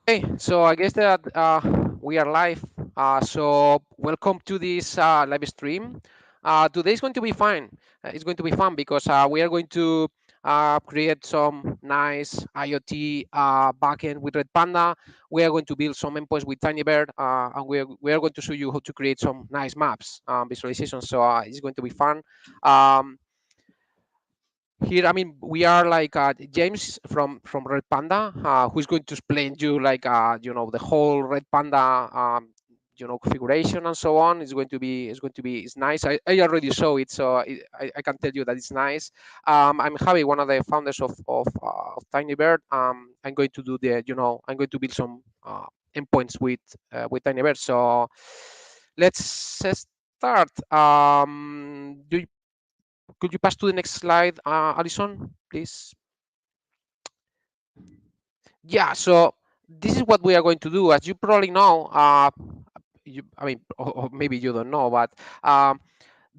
Hey, so I guess that we are live. So welcome to this live stream. Today is going to be fun. It's going to be fun because we are going to create some nice IoT backend with Redpanda. We are going to build some endpoints with Tinybird, and we are going to show you how to create some nice maps, visualization. So it's going to be fun. Um, Here, I mean, we are like James from Red Panda, who's going to explain you like the whole Red Panda configuration and so on. It's nice. I already saw it, so I can tell you that it's nice. I'm Javi, one of the founders of Tinybird. I'm going to do I'm going to build some endpoints with Tinybird. So let's start. Could you pass to the next slide, Alison, please? Yeah, so this is what we are going to do. As you probably know, I mean, or maybe you don't know, but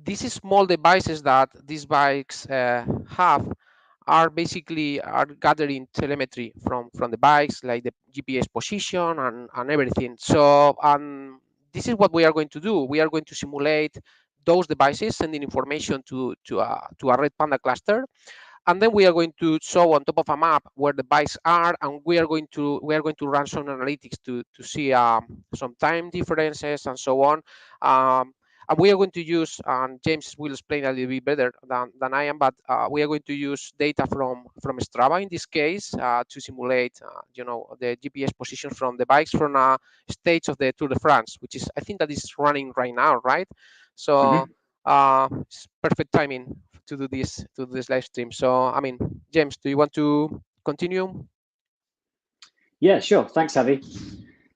these small devices that these bikes have are basically are gathering telemetry from the bikes, like the GPS position and everything. So this is what we are going to do. We are going to simulate those devices sending information to a Red Panda cluster, and then we are going to show on top of a map where the bikes are, and we are going to run some analytics to see some time differences and so on. And we are going to use, and James will explain a little bit better than I am, but we are going to use data from Strava in this case to simulate the GPS position from the bikes from a stage of the Tour de France, which is, I think, that is running right now, right? So Hmm. it's perfect timing to this live stream. So, I mean, James, do you want to continue? Yeah, sure. Thanks, Avi.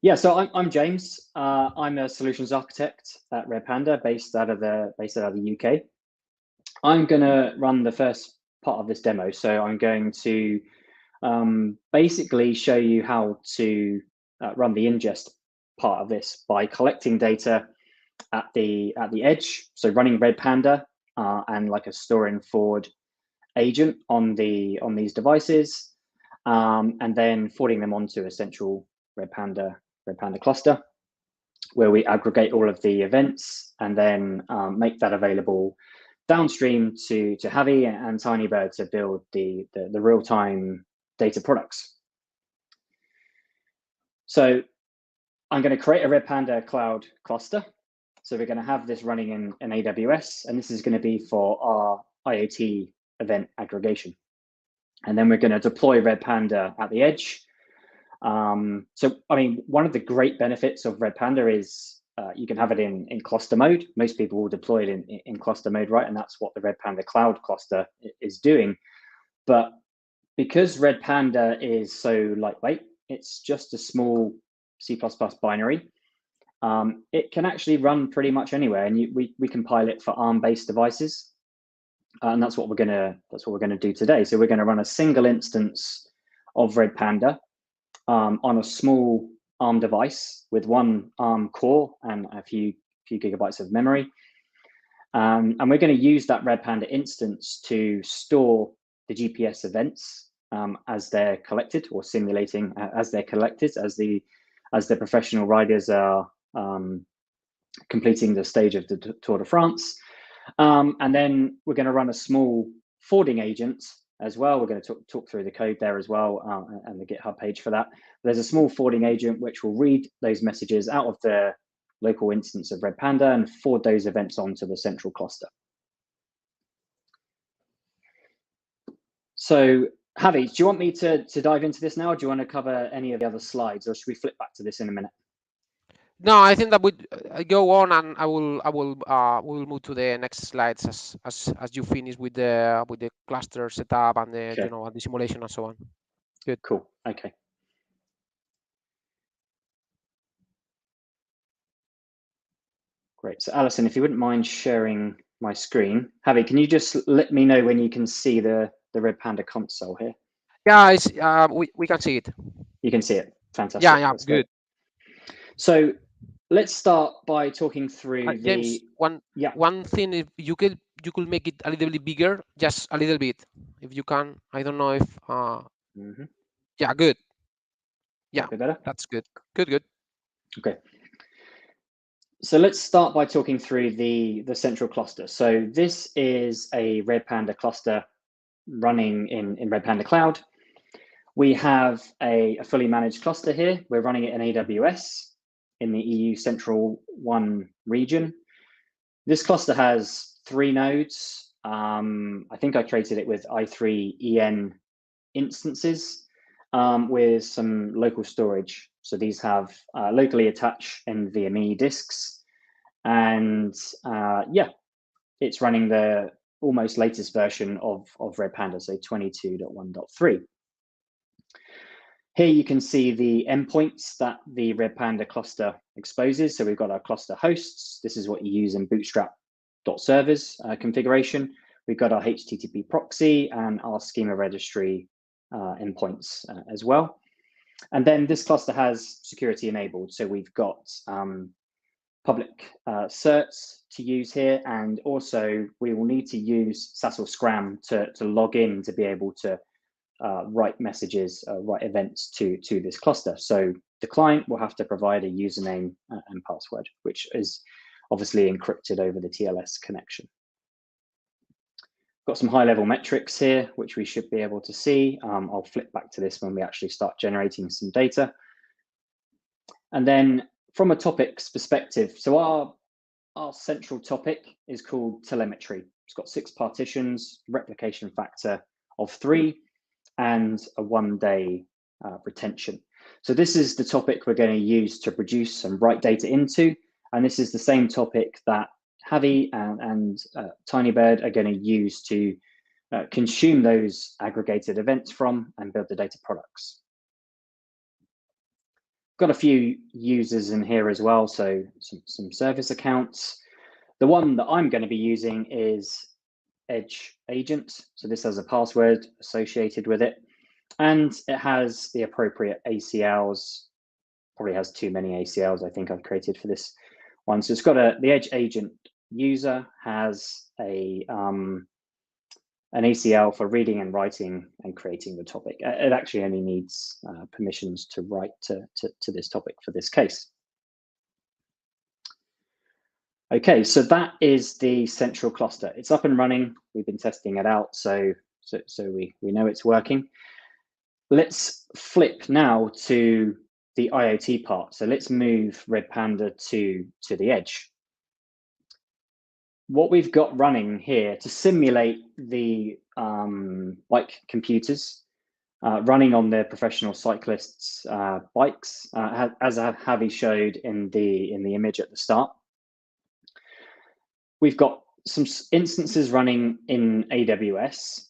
Yeah, so I'm James. I'm a solutions architect at Redpanda, based out of the UK. I'm going to run the first part of this demo. So I'm going to basically show you how to run the ingest part of this by collecting data at the edge. So running Redpanda and like a store and forward agent on these devices, and then forwarding them onto a central Redpanda cluster where we aggregate all of the events and then make that available downstream to Javi and Tinybird to build the real time data products. So I'm going to create a Redpanda Cloud cluster. So we're going to have this running in AWS, and this is going to be for our IoT event aggregation. And then we're going to deploy Redpanda at the edge. So, I mean, one of the great benefits of Redpanda is you can have it in cluster mode. Most people will deploy it in cluster mode, right? And that's what the Redpanda Cloud cluster is doing. But because Redpanda is so lightweight, it's just a small C++ binary. It can actually run pretty much anywhere, and we compile it for ARM-based devices, and that's what we're gonna do today. So we're going to run a single instance of Redpanda on a small ARM device with one ARM core and a few gigabytes of memory. And we're going to use that Redpanda instance to store the GPS events as they're collected, or simulating as they're collected, as the professional riders are completing the stage of the Tour de France. And then we're going to run a small forwarding agent as well. We're going to talk through the code there as well, and the GitHub page for that. There's a small forwarding agent which will read those messages out of the local instance of Redpanda and forward those events onto the central cluster. So, Javi, do you want me to dive into this now, or do you want to cover any of the other slides, or should we flip back to this in a minute? No, I think that we go on, and we will move to the next slides as you finish with the cluster setup and the Okay, and the simulation and so on. Good. cool. Okay. Great. So, Alison, if you wouldn't mind sharing my screen. Javi, can you just let me know when you can see the Redpanda console here? Yeah, we can see it. You can see it. Yeah, Fantastic. yeah, That's great. good. So let's start by talking through James, the, one yeah. one thing, if you could make it a little bit bigger, just a little bit, if you can. I don't know if Mhm. yeah, good. Yeah, That be better? that's good. Good. Okay. So let's start by talking through the central cluster. So this is a Redpanda cluster running in Redpanda Cloud. We have a fully managed cluster here. We're running it in AWS in the EU Central 1 region. This cluster has 3 nodes. I think I created it with i3 instances with some local storage. So these have locally attached NVMe disks. And yeah, it's running the almost latest version of Redpanda, so 22.1.3. Here you can see the endpoints that the Redpanda cluster exposes. So we've got our cluster hosts. This is what you use in bootstrap.servers configuration. We've got our HTTP proxy and our schema registry endpoints as well. And then this cluster has security enabled. So we've got public certs to use here. And also we will need to use SASL Scram to log in to be able to write messages, write events to this cluster. So the client will have to provide a username and password, which is obviously encrypted over the TLS connection. Got some high-level metrics here, which we should be able to see. I'll flip back to this when we actually start generating some data. And then from a topics perspective, so our central topic is called telemetry. It's got 6 partitions, replication factor of 3, and a 1-day retention. So this is the topic we're going to use to produce and write data into. And this is the same topic that Javi and Tinybird are going to use to consume those aggregated events from and build the data products. Got a few users in here as well, so some service accounts. The one that I'm going to be using is Edge agent. So this has a password associated with it, and it has the appropriate ACLs. Probably has too many ACLs, I think I've created for this one. So it's got the Edge agent user has an ACL for reading and writing and creating the topic. It actually only needs permissions to write to this topic for this case. Okay, so that is the central cluster. It's up and running. We've been testing it out, so we know it's working. Let's flip now to the IoT part. So let's move Redpanda to the edge. What we've got running here to simulate the bike computers running on the professional cyclists' bikes, as Javi showed in the image at the start. We've got some instances running in AWS.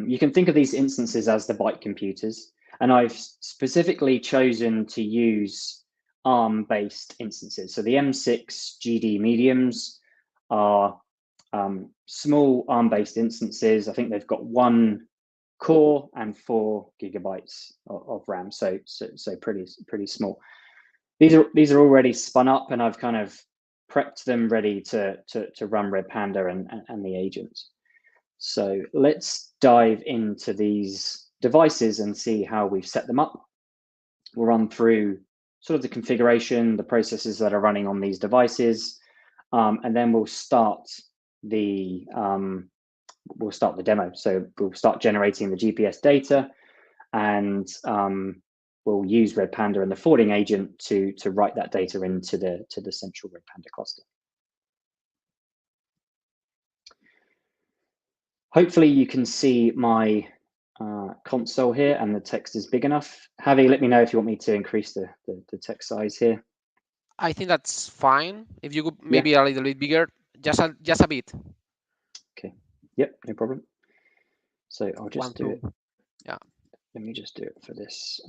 You can think of these instances as the bike computers, and I've specifically chosen to use ARM-based instances. So the M6 GD mediums are small ARM-based instances. I think they've got 1 core and 4 gigabytes of RAM, so pretty small. These are already spun up, and I've kind of prepped them ready to run Redpanda and the agent. So let's dive into these devices and see how we've set them up. We'll run through sort of the configuration, the processes that are running on these devices, and then we'll start the demo. So we'll start generating the GPS data, and we'll use Redpanda and the forwarding agent to write that data into the central Redpanda cluster. Hopefully you can see my console here and the text is big enough. Javi, let me know if you want me to increase the text size here. I think that's fine. If you could maybe a little bit bigger, just a bit. Okay. Yep, no problem. So I'll just 1, do 2. it. Yeah. Let me just do it for this.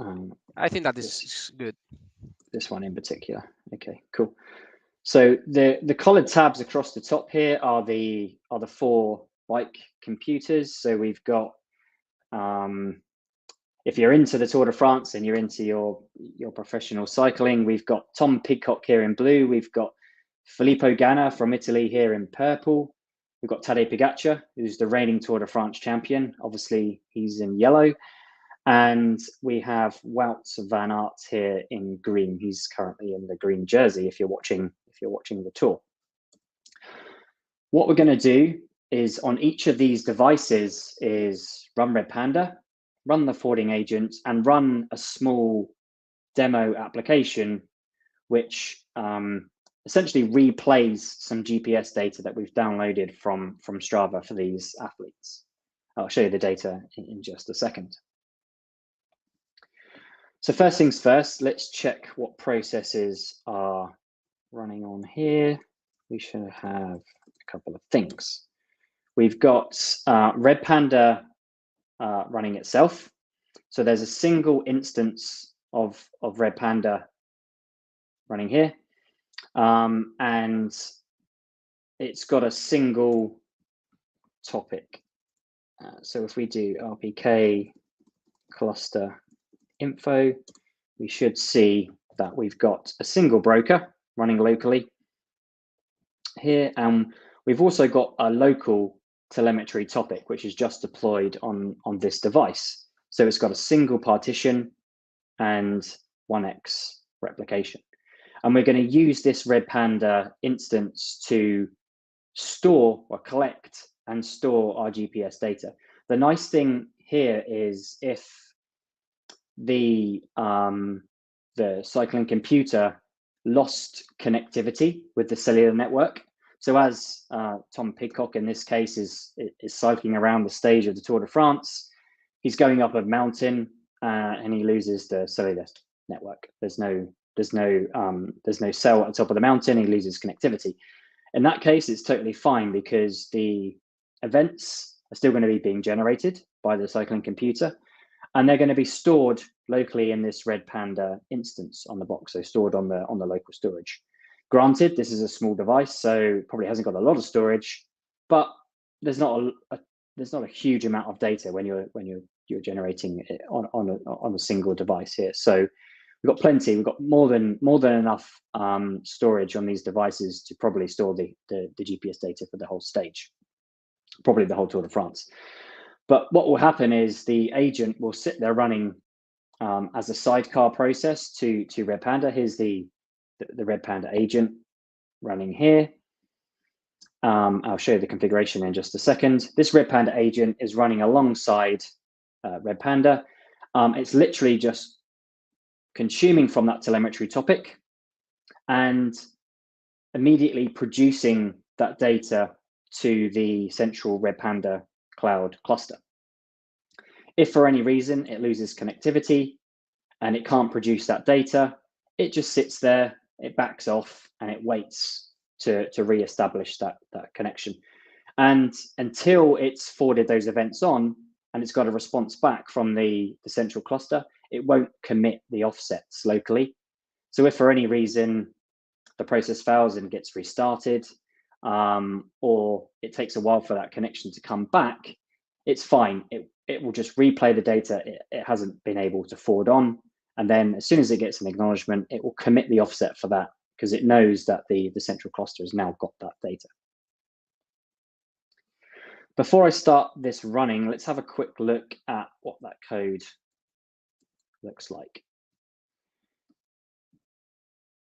I think that this is good. This one in particular. Okay, cool. So the colored tabs across the top here are the 4 bike computers. So we've got, if you're into the Tour de France and you're into your professional cycling, we've got Tom Pidcock here in blue. We've got Filippo Ganna from Italy here in purple. We've got Tadej Pogacar, who's the reigning Tour de France champion. Obviously, he's in yellow. And we have Wout van Aert here in green. He's currently in the green jersey if you're watching the tour. What we're going to do is on each of these devices is run Redpanda, run the forwarding agent, and run a small demo application which essentially replays some GPS data that we've downloaded from Strava for these athletes. I'll show you the data in just a second. So first things first, let's check what processes are running on here. We should have a couple of things. We've got Redpanda running itself. So there's a single instance of Redpanda running here. And it's got a single topic. So if we do RPK cluster info, we should see that we've got a single broker running locally here. And we've also got a local telemetry topic, which is just deployed on this device. So it's got a single partition and 1x replication. And we're going to use this Redpanda instance to store or collect and store our GPS data. The nice thing here is if the cycling computer lost connectivity with the cellular network. So as Tom Pidcock in this case is cycling around the stage of the Tour de France, he's going up a mountain and he loses the cellular network. There's no cell at the top of the mountain. He loses connectivity. In that case, it's totally fine because the events are still going to be being generated by the cycling computer, and they're going to be stored locally in this Redpanda instance on the box, so stored on the local storage. Granted, this is a small device, so probably hasn't got a lot of storage, but there's not a huge amount of data when you're generating it on a single device here. So we've got plenty. We've got more than enough storage on these devices to probably store the GPS data for the whole stage, probably the whole Tour de France. But what will happen is the agent will sit there running as a sidecar process to Redpanda. Here's the Redpanda agent running here. I'll show you the configuration in just a second. This Redpanda agent is running alongside Redpanda. It's literally just consuming from that telemetry topic and immediately producing that data to the central Redpanda Cloud cluster. If for any reason it loses connectivity and it can't produce that data, it just sits there, it backs off, and it waits to re-establish that connection. And until it's forwarded those events on and it's got a response back from the central cluster, it won't commit the offsets locally. So if for any reason the process fails and gets restarted, or it takes a while for that connection to come back, it's fine. It will just replay the data it hasn't been able to forward on. And then as soon as it gets an acknowledgement, it will commit the offset for that because it knows that the central cluster has now got that data. Before I start this running, let's have a quick look at what that code looks like.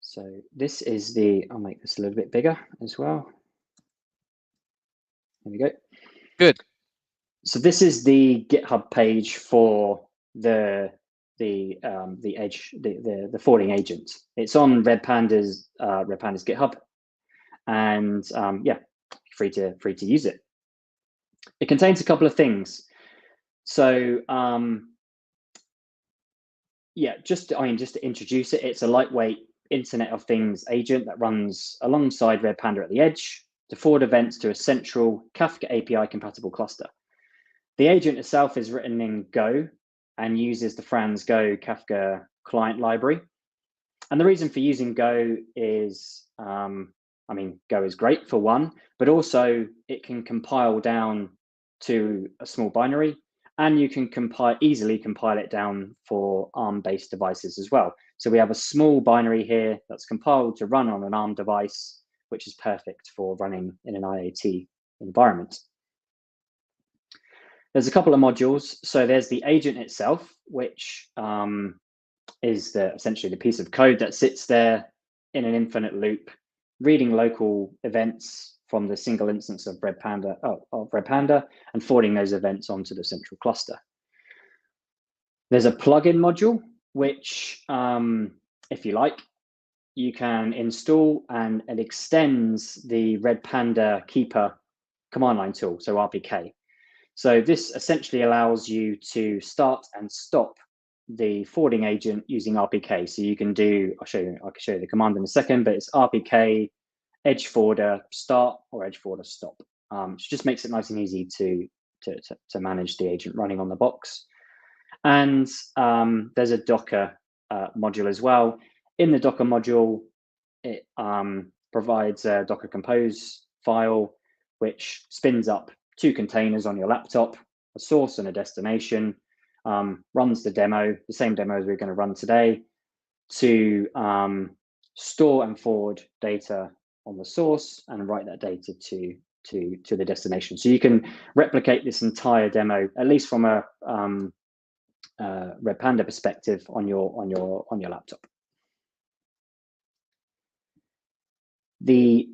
So this is I'll make this a little bit bigger as well. There we go. Good. So this is the GitHub page for the forwarding agent. It's on Redpanda's GitHub, and yeah, free to use it. It contains a couple of things. So yeah, just to introduce it, it's a lightweight Internet of Things agent that runs alongside Redpanda at the edge to forward events to a central Kafka API compatible cluster. The agent itself is written in Go and uses the Franz Go Kafka client library. And the reason for using Go is, Go is great for one, but also it can compile down to a small binary, and you can easily compile it down for ARM-based devices as well. So we have a small binary here that's compiled to run on an ARM device, which is perfect for running in an IoT environment. There's a couple of modules. So there's the agent itself, which is essentially the piece of code that sits there in an infinite loop, reading local events from the single instance of Redpanda and forwarding those events onto the central cluster. There's a plugin module, which, if you like, you can install, and it extends the Redpanda Keeper command line tool, so RPK. So this essentially allows you to start and stop the forwarding agent using RPK. So you can do, I can show you the command in a second, but it's RPK edge forwarder start or edge forwarder stop. Which just makes it nice and easy to manage the agent running on the box. And there's a Docker module as well. In the Docker module, it provides a Docker Compose file, which spins up 2 containers on your laptop, a source and a destination, runs the demo, the same demo as we're going to run today, to store and forward data on the source and write that data to the destination. So you can replicate this entire demo, at least from a Redpanda perspective, on your laptop. The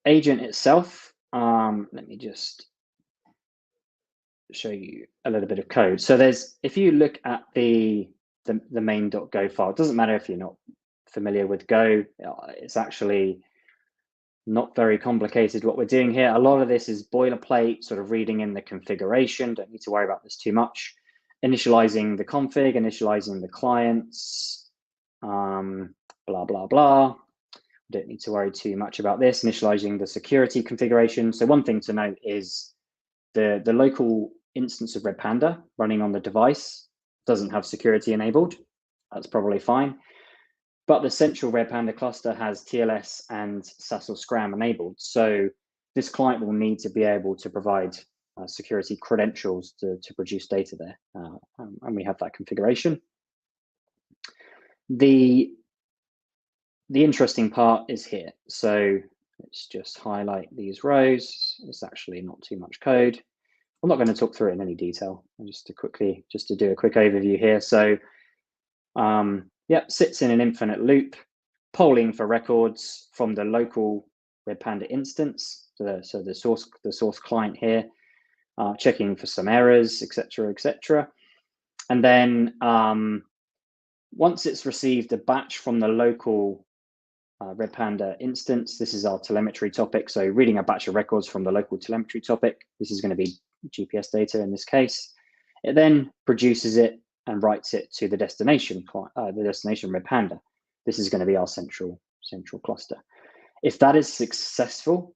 agent itself, let me just show you a little bit of code. So if you look at the main.go file, it doesn't matter if you're not familiar with Go, it's actually not very complicated what we're doing here. A lot of this is boilerplate, sort of reading in the configuration. Don't need to worry about this too much. Initializing the config, initializing the clients, blah, blah, blah. Don't need to worry too much about this. Initializing the security configuration. So one thing to note is the local instance of Redpanda running on the device doesn't have security enabled. That's probably fine. But the central Redpanda cluster has TLS and SASL Scram enabled. So this client will need to be able to provide security credentials to produce data there. And we have that configuration. The interesting part is here. So let's just highlight these rows. It's actually not too much code. I'm not going to talk through it in any detail. Just to do a quick overview here. So yep, sits in an infinite loop, polling for records from the local Redpanda instance. So the source client here, checking for some errors, etc., etc. And then once it's received a batch from the local Redpanda instance, this is our telemetry topic. So reading a batch of records from the local telemetry topic. This is going to be GPS data in this case. It then produces it and writes it to the destination Redpanda. This is going to be our central cluster. If that is successful,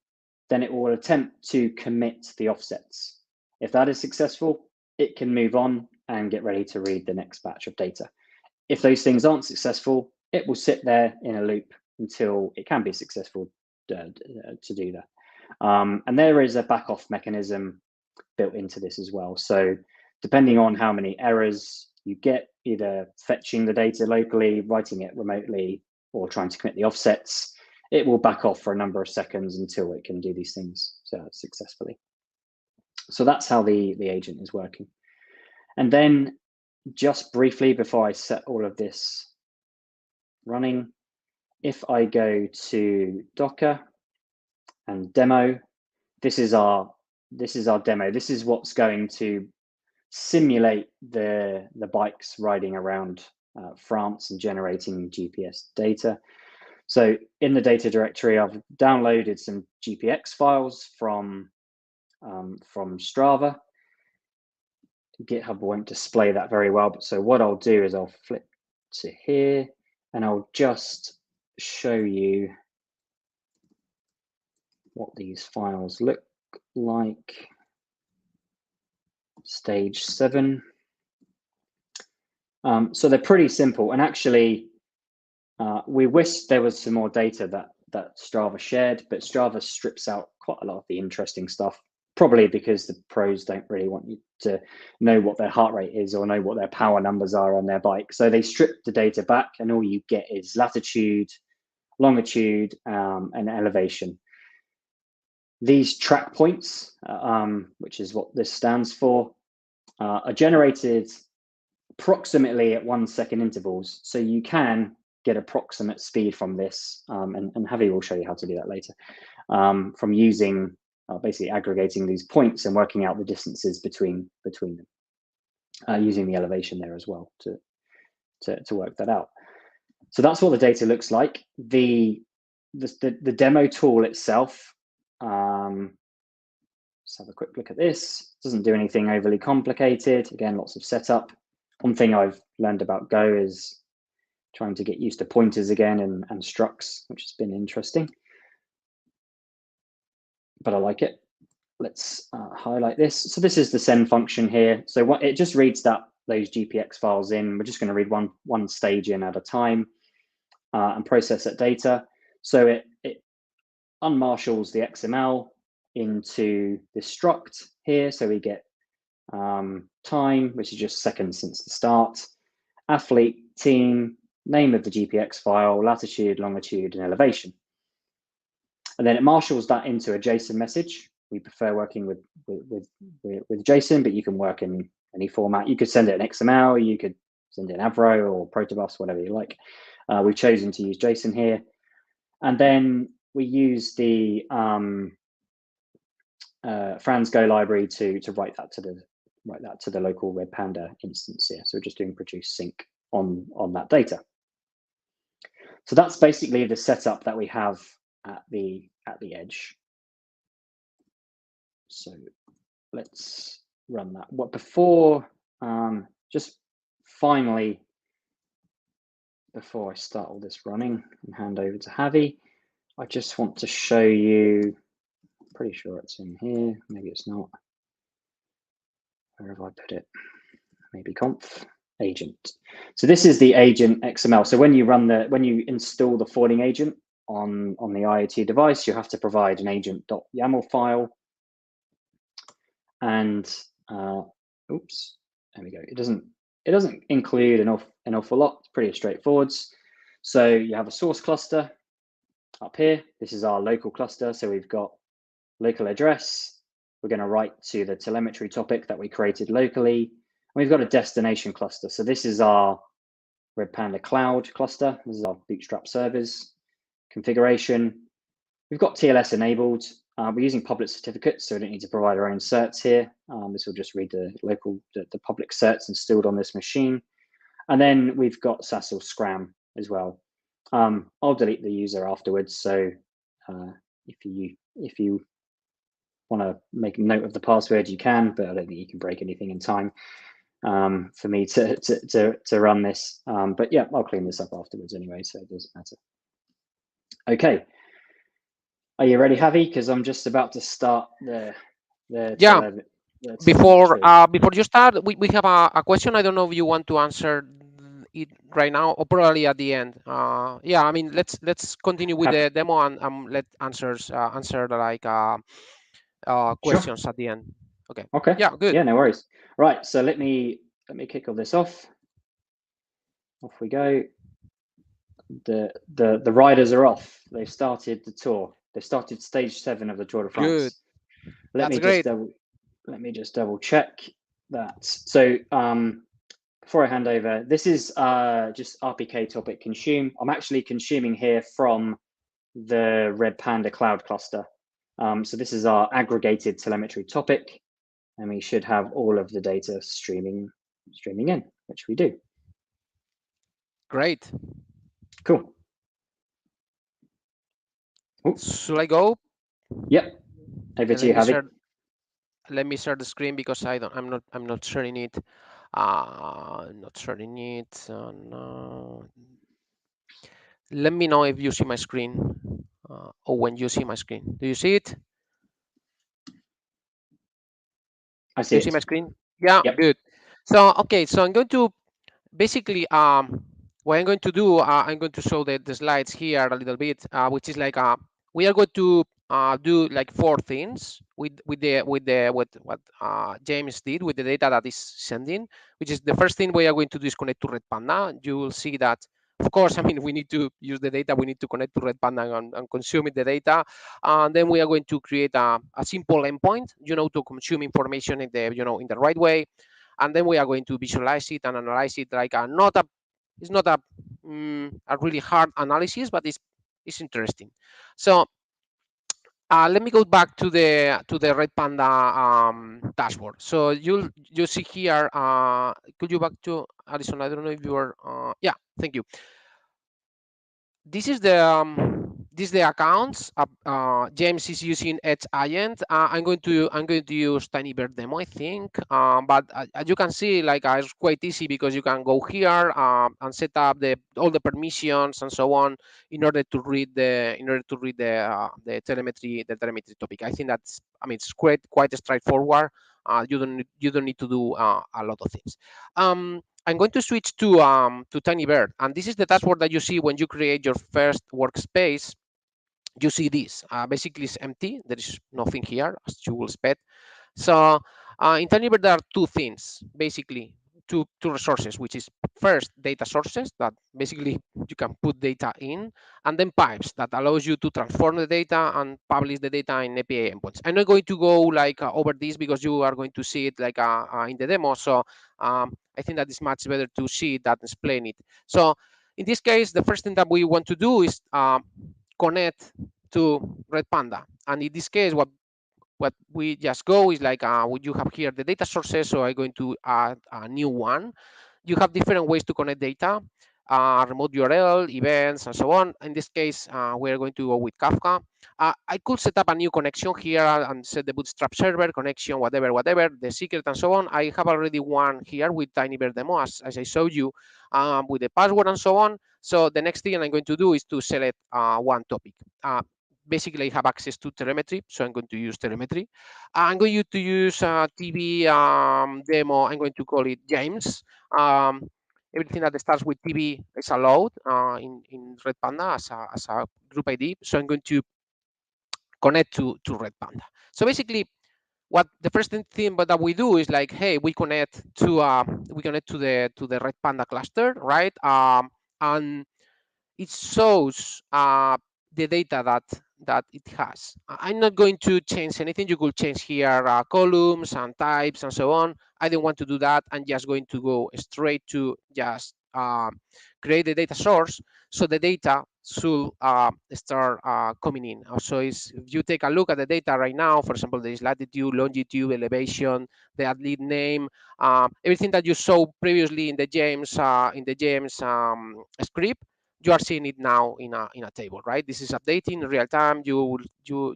then it will attempt to commit the offsets. If that is successful, it can move on and get ready to read the next batch of data. If those things aren't successful, it will sit there in a loop until it can be successful to do that. And there is a back-off mechanism built into this as well. So depending on how many errors you get, either fetching the data locally, writing it remotely, or trying to commit the offsets, it will back off for a number of seconds until it can do these things successfully. So that's how the agent is working. And then just briefly, before I set all of this running, if I go to Docker and demo, this is our demo. This is what's going to simulate the bikes riding around France and generating GPS data. So in the data directory, I've downloaded some GPX files from Strava. GitHub won't display that very well, but so what I'll do is I'll flip to here and I'll just show you what these files look like. Stage 7. So they're pretty simple, and actually we wish there was some more data that Strava shared, but Strava strips out quite a lot of the interesting stuff, probably because the pros don't really want you to know what their heart rate is or know what their power numbers are on their bike. So they strip the data back, and all you get is latitude, longitude, and elevation. These track points, which is what this stands for, are generated approximately at 1 second intervals. So you can get approximate speed from this, and Javi will show you how to do that later, from using basically aggregating these points and working out the distances between them, using the elevation there as well to work that out. So that's what the data looks like. The demo tool itself, let's have a quick look at this. Doesn't do anything overly complicated. Again, lots of setup. One thing I've learned about Go is trying to get used to pointers again and structs, which has been interesting. But I like it. Let's highlight this. So this is the send function here. So what it just reads those GPX files in. We're just going to read one stage in at a time and process that data. So it unmarshals the XML into this struct here. So we get time, which is just seconds since the start, athlete, team, name of the GPX file, latitude, longitude, and elevation. And then it marshals that into a JSON message. We prefer working with JSON, but you can work in any format. You could send it an XML, you could send it an Avro or protobus, whatever you like. We've chosen to use JSON here. And then we use the Franz Go library to write that to the local Redpanda instance here. So we're just doing produce sync on that data. So that's basically the setup that we have at the edge. So let's run that. What before just finally, before I start all this running and hand over to Javi, I just want to show you, pretty sure it's in here, maybe it's not. Where have I put it? Maybe conf agent. So this is the agent XML. So when you install the forwarding agent on the IoT device, you have to provide an agent.yaml file. And oops, there we go. It doesn't include an awful lot. It's pretty straightforward. So you have a source cluster up here. This is our local cluster. So we've got local address. We're going to write to the telemetry topic that we created locally. And we've got a destination cluster. So this is our Redpanda Cloud cluster. This is our Bootstrap servers configuration. We've got TLS enabled. We're using public certificates, so we don't need to provide our own certs here. This will just read the public certs installed on this machine. And then we've got SASL Scram as well. I'll delete the user afterwards. So if you want to make a note of the password, you can, but I don't think you can break anything in time for me to run this. But yeah, I'll clean this up afterwards anyway, so it doesn't matter. Okay. Are you ready, Javi? Because I'm just about to start the yeah. Before you start, we have a question. I don't know if you want to answer it right now or probably at the end. Yeah, I mean, let's continue with the demo and let answer like questions sure. at the end. Okay. Okay. Yeah, good. Yeah, no worries. Right. So let me kick all this off. Off we go. The riders are off. They've started the tour. They started stage 7 of the Tour de France. Good. Let me just double check that. So before I hand over, this is just RPK topic consume. I'm actually consuming here from the Redpanda Cloud cluster. So this is our aggregated telemetry topic, and we should have all of the data streaming in, which we do. Great. Cool. Should I go? Yep. Over to you, Javi. Let me share the screen because I'm not sharing it. Not sharing it. No. Let me know if you see my screen or when you see my screen. Do you see it? I see Do you it. see my screen? Yeah, yep. Good. So okay, so I'm going to basically what I'm going to do. I'm going to show the slides here a little bit, which is like we are going to do like 4 things with what James did with the data that is sending, which is the first thing we are going to do is connect to Redpanda. You will see that Of course, I mean, we need to use the data. We need to connect to Redpanda and consume the data. And then we are going to create a simple endpoint, to consume information in the right way. And then we are going to visualize it and analyze it like it's not a really hard analysis, but it's interesting. So let me go back to the Redpanda dashboard. So you see here. Could you back to Alison? I don't know if you are. Yeah, thank you. This is the accounts. James is using Edge Agent. I'm going to use Tinybird demo, I think. But as you can see, like it's quite easy because you can go here and set up all the permissions and so on in order to read the telemetry topic. I think it's quite straightforward. You don't need to do a lot of things. I'm going to switch to Tinybird, and this is the dashboard that you see when you create your first workspace. You see this. Basically, it's empty. There is nothing here, as you will expect. So in Tinybird, there are two things, basically, two resources, which is first data sources that basically you can put data in, and then pipes that allows you to transform the data and publish the data in API endpoints. I'm not going to go like over this because you are going to see it like in the demo. So I think that it's much better to see it than explain it. So in this case, the first thing that we want to do is connect to Redpanda. And in this case, what we just go is like what you have here, the data sources. So I'm going to add a new one. You have different ways to connect data, remote URL, events, and so on. In this case, we're going to go with Kafka. I could set up a new connection here and set the Bootstrap server connection, whatever, the secret and so on. I have already one here with Tinybird demo, as I showed you, with the password and so on. So the next thing I'm going to do is to select one topic. Basically, I have access to telemetry, so I'm going to use telemetry. I'm going to use TV demo. I'm going to call it James. Um, Everything that starts with TV is allowed in Redpanda as a group ID. So I'm going to connect to Redpanda. So basically, what the first thing that we do is like, hey, we connect to the Redpanda cluster, right? And it shows the data that it has. I'm not going to change anything. You could change here columns and types and so on. I don't want to do that. I'm just going to go straight to just create the data source. So the data should start coming in. So if you take a look at the data right now, for example, there is latitude, longitude, elevation, the athlete name, everything that you saw previously in the James script, you are seeing it now in a table, right? This is updating in real time. You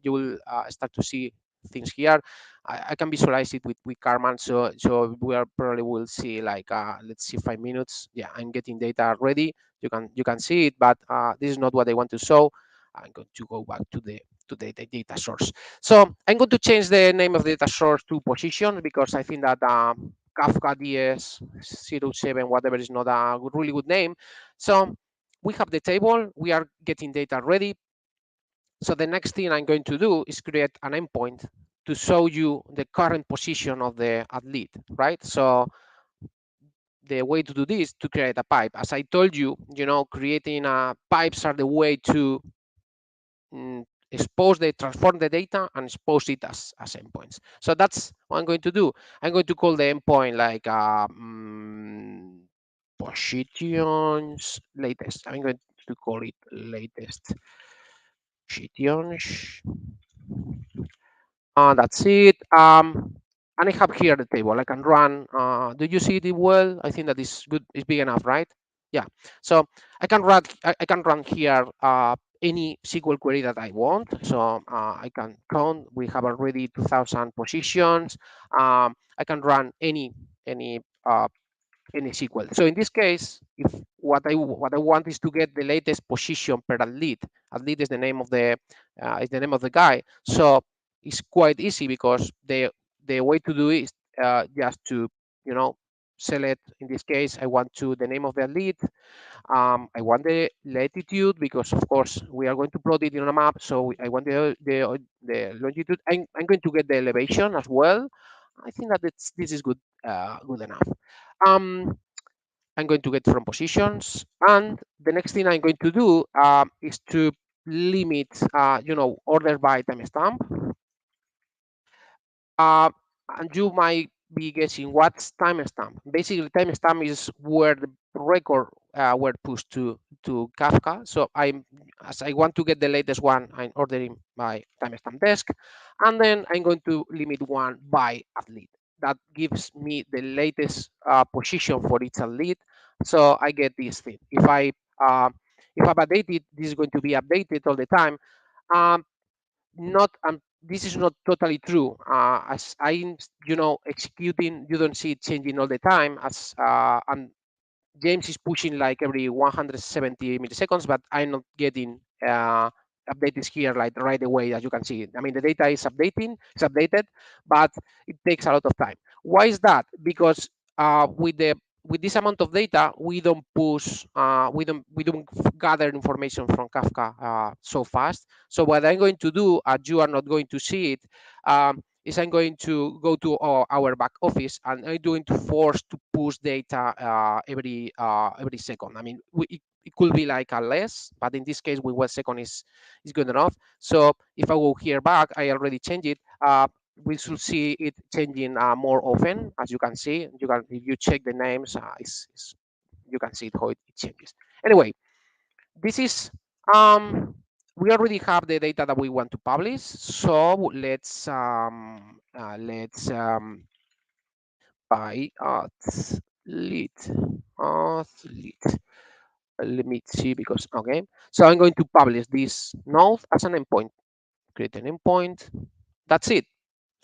will start to see things here. I can visualize it with Carmen, so we are probably will see like let's see 5 minutes. Yeah, I'm getting data ready. You can see it, but this is not what I want to show. I'm going to go back to the data source. So I'm going to change the name of the data source to position because I think that Kafka DS07 whatever is not a really good name. So we have the table, we are getting data ready. So the next thing I'm going to do is create an endpoint to show you the current position of the athlete, right? So the way to do this to create a pipe. As I told you, creating pipes are the way to transform the data and expose it as endpoints. So that's what I'm going to do. I'm going to call the endpoint like positions latest. I'm going to call it latest positions. That's it. And I have here the table. I can run. Do you see it well? I think that is good. It's big enough, right? Yeah. So I can run here any SQL query that I want. So I can count. We have already 2,000 positions. I can run any SQL. So in this case, if what I want is to get the latest position per athlete. Athlete is the name of the guy. So it's quite easy because the way to do it is just to you know select. In this case, I want to the name of the athlete. I want the latitude because of course we are going to plot it in a map. So I want the longitude. I'm going to get the elevation as well. I think that this is good enough. Um, I'm going to get from positions, and the next thing I'm going to do is to limit, order by timestamp. Uh, and you might be guessing what's timestamp. Basically, timestamp is where the record were pushed to Kafka. So as I want to get the latest one, I'm ordering by timestamp desk, and then I'm going to limit one by athlete. That gives me the latest position for each athlete. So I get this thing. If I've updated, this is going to be updated all the time. Um, not This is not totally true. As I'm, executing, you don't see it changing all the time. And James is pushing like every 170 milliseconds, but I'm not getting updates here like right away, as you can see. I mean, the data is updated, but it takes a lot of time. Why is that? Because with this amount of data, we don't push, we don't gather information from Kafka so fast. So what I'm going to do, you are not going to see it, is I'm going to go to our back office, and I'm going to force to push data every second. I mean, it could be like a less, but in this case, with 1 second is good enough. So if I go here back, I already changed it. We should see it changing more often, as you can see. If you check the names, you can see it, how it changes. Anyway, this is we already have the data that we want to publish. So let's by athlete. Let me see, because okay. So I'm going to publish this node as an endpoint. Create an endpoint. That's it.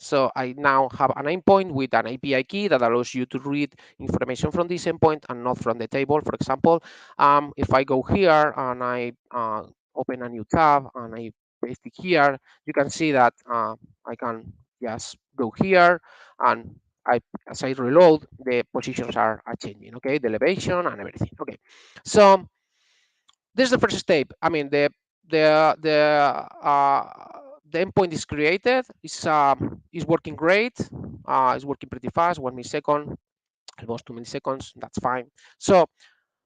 So I now have an endpoint with an API key that allows you to read information from this endpoint and not from the table. For example, if I go here and I open a new tab and I paste it here, you can see that I can just go here, and as I reload, the positions are changing, okay, the elevation and everything. Okay, so this is the first step. I mean, the the uh, the endpoint is created. It's working great. It's working pretty fast. 1 millisecond, almost 2 milliseconds. That's fine. So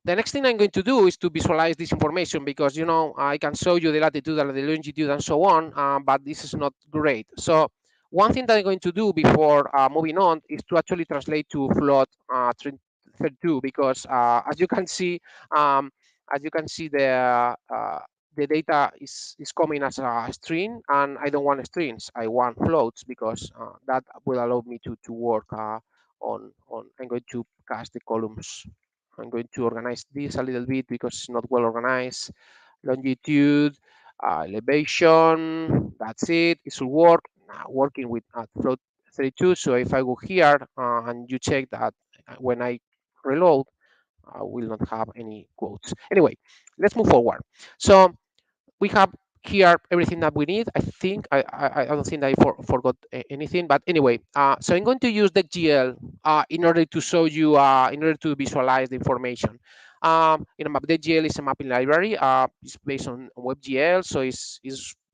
the next thing I'm going to do is to visualize this information, because I can show you the latitude and the longitude and so on, but this is not great. So one thing that I'm going to do before moving on is to actually translate to float 32, because um, as you can see, the data is coming as a string, and I don't want strings. I want floats, because that will allow me to work on. I'm going to cast the columns. I'm going to organize this a little bit because it's not well organized. Longitude, elevation, that's it. It should work. Now working with float 32. So if I go here and you check that when I reload, I will not have any quotes. Anyway, let's move forward. So we have here everything that we need. I think I don't think I forgot anything, but anyway, so I'm going to use Deck.GL in order to show you, in order to visualize the information. Deck.GL is a mapping library. It's based on WebGL, so it's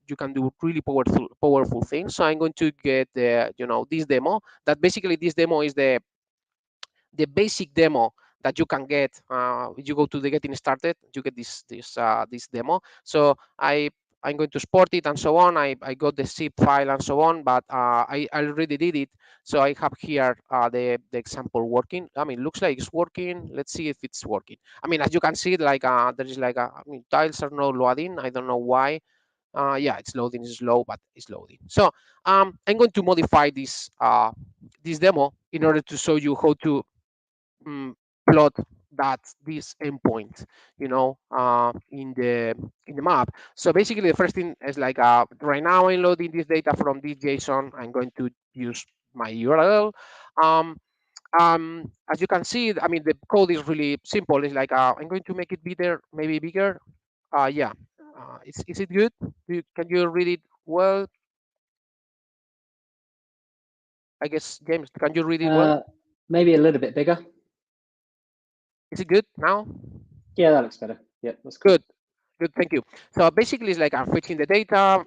you can do really powerful things. So I'm going to get this demo. That basically, this demo is the basic demo that you can get. You go to the getting started, you get this demo. So I'm going to export it and so on. I got the zip file and so on, but I already did it. So I have here the example working. I mean, looks like it's working. Let's see if it's working. I mean, as you can see, like there is like I mean, tiles are not loading. I don't know why. Yeah, it's loading. It's slow, but it's loading. So I'm going to modify this demo in order to show you how to um, plot this endpoint, in the map. So basically, the first thing is like right now I'm loading this data from this JSON. I'm going to use my URL. Um, as you can see, I mean, the code is really simple. It's like I'm going to make it bigger, maybe bigger. Yeah, is it good? Can you read it well? I guess, James, can you read it well? Maybe a little bit bigger. Is it good now? Yeah, that looks better. Yeah, that's cool. Good. Good, thank you. So basically, it's like I'm fetching the data,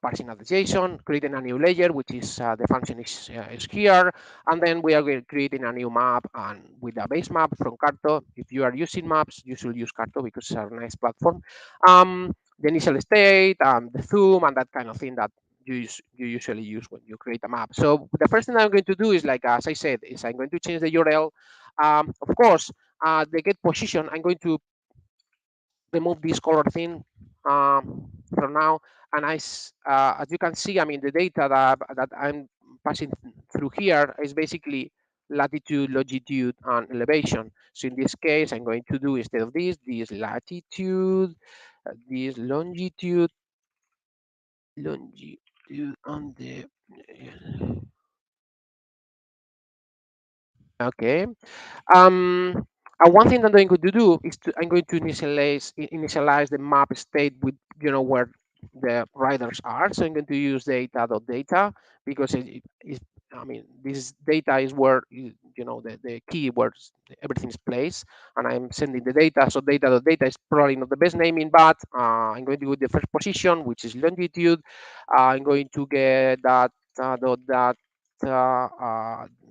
parsing out the JSON, creating a new layer, which is the function is here, and then we are creating a new map and with a base map from Carto. If you are using maps, you should use Carto because it's a nice platform. The initial state, the zoom, and that kind of thing that you usually use when you create a map. So the first thing I'm going to do is, like as I said, is I'm going to change the URL. Of course, the get position, I'm going to remove this color thing from now. And as you can see, I mean, the data that I'm passing through here is basically latitude, longitude, and elevation. So in this case, I'm going to do, instead of this latitude, this longitude on the, okay. Um, and one thing that I'm going to do is I'm going to initialize the map state with where the riders are. So I'm going to use data.data because I mean, this data is where the keywords, everything is placed, and I'm sending the data. So data.data is probably not the best naming, but I'm going to go with the first position, which is longitude. I'm going to get that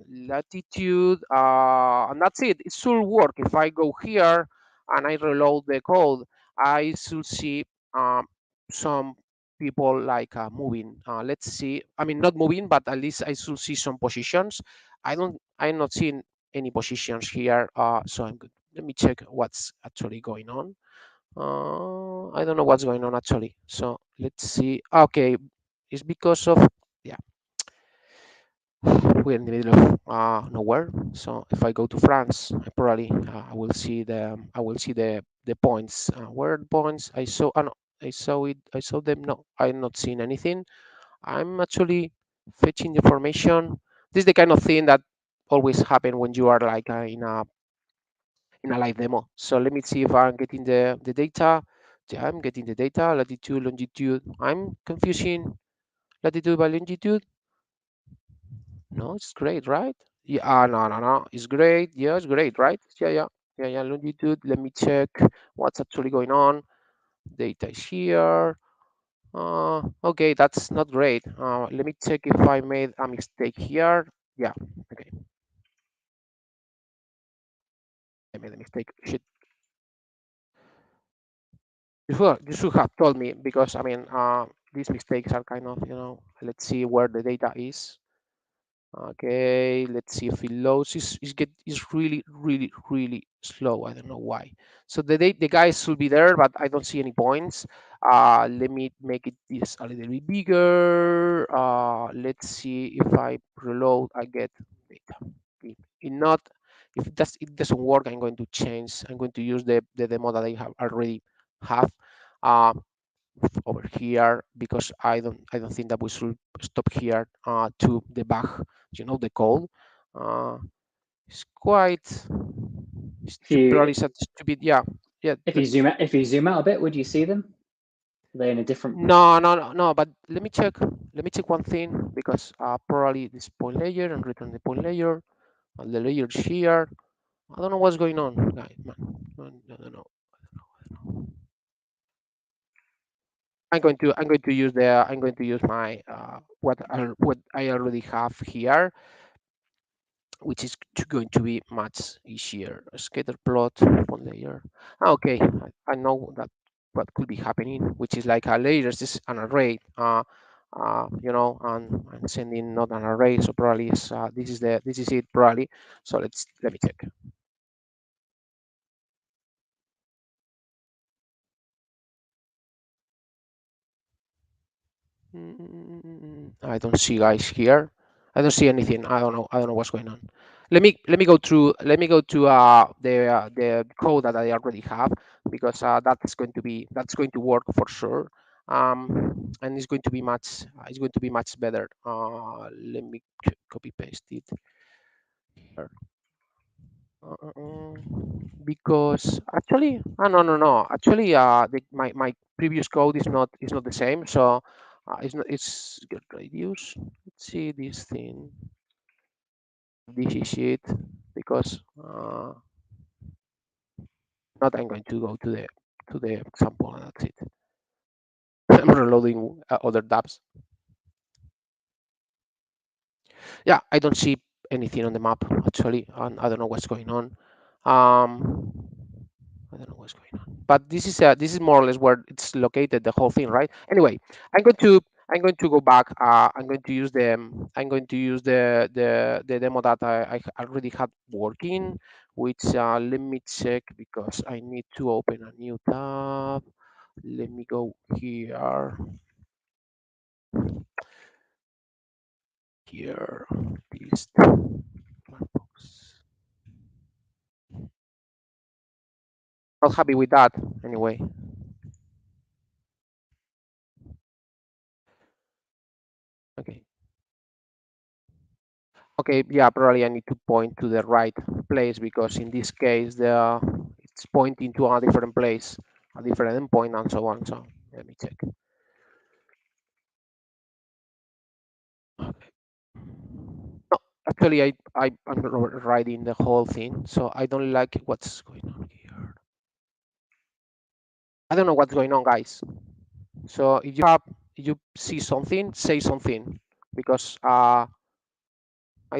latitude, and that's it. It should work. If I go here and I reload the code, I should see some people like moving. Let's see. I mean, not moving, but at least I should see some positions. I'm not seeing any positions here. So I'm good. Let me check what's actually going on. I don't know what's going on actually. So let's see. Okay, it's because of, yeah, we're in the middle of nowhere. So if I go to France, I will see the points. Where are the points? I saw. No, I saw it. I saw them. No, I'm not seeing anything. I'm actually fetching the information. This is the kind of thing that always happen when you are like in a live demo. So let me see if I'm getting the data. Yeah, I'm getting the data. Latitude, longitude. I'm confusing latitude by longitude. No, it's great, right? Yeah, no, no, no. It's great. Yeah, it's great, right? Yeah, yeah, yeah, yeah. Longitude. Let me check what's actually going on. Data is here. Okay, that's not great. Let me check if I made a mistake here. Yeah, okay, I made a mistake. Shit, you should have told me because I mean, these mistakes are kind of, let's see where the data is. Okay, let's see if it loads. It's really, really, really slow. I don't know why. So the guys should be there, but I don't see any points. Let me make it this a little bit bigger. Let's see if I reload, I get data. If not, if it doesn't work, I'm going to change. I'm going to use the demo that I have already have. Uh, over here because I don't think that we should stop here to debug the code. uh, it's quite If you probably such stupid, yeah, yeah. if you zoom out a bit, would you see them? Are they in a different? No, no, no, no, but let me check one thing because probably this point layer and return the point layer and the layers here. I don't know what's going on, guys, man. No, no, no, no. I'm going to use my what I already have here, which is going to be much easier. A scatter plot one layer. Okay, I know that what could be happening, which is like a layer is an array, and sending not an array. So probably this is it probably. So let me check. I don't see guys here. I don't see anything. I don't know. I don't know what's going on. Let me go through. Let me go to the code that I already have because that's going to work for sure. And it's going to be much better. Let me copy paste it here. Because actually, no, no, no. Actually, my previous code is not the same. So it's not. It's get reduce. Let's see this thing. This is it because not. I'm going to go to the to the example, and that's it. I'm reloading other tabs. Yeah, I don't see anything on the map actually, and I don't know what's going on. I don't know what's going on, but this is more or less where it's located, the whole thing, right? Anyway, I'm going to go back. I'm going to use the demo that I already had working, which let me check because I need to open a new tab. Let me go here. Here, list. Not happy with that anyway. Okay. Okay, yeah, probably I need to point to the right place because in this case it's pointing to a different place, a different endpoint and so on. So let me check. Okay. No, actually I'm writing the whole thing, so I don't like what's going on here. I don't know what's going on, guys. So if you see something, say something because I